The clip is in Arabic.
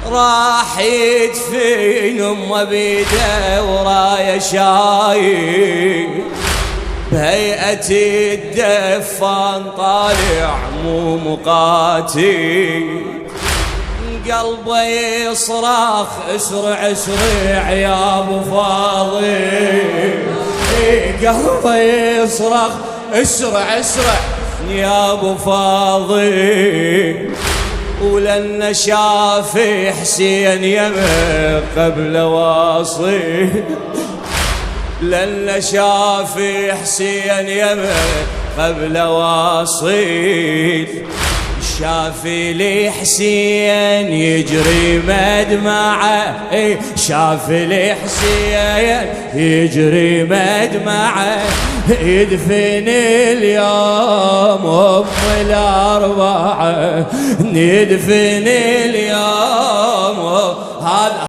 راح يدفن امه بيده ورايه شايل بهيئة الدفان طالع مو مقاتل قلبه يصرخ اسرع اسرع يا ابو فاضل قلبه يصرخ اسرع اسرع يا ابو فاضل ولن شاف حسين يمه قبل واصل لن شاف حسين يمه قبل واصل شاف لي حسين يجري مدمعه شاف لي حسين يجري مدمعه يدفن اليوم ام الاربعه ندفن اليوم هذا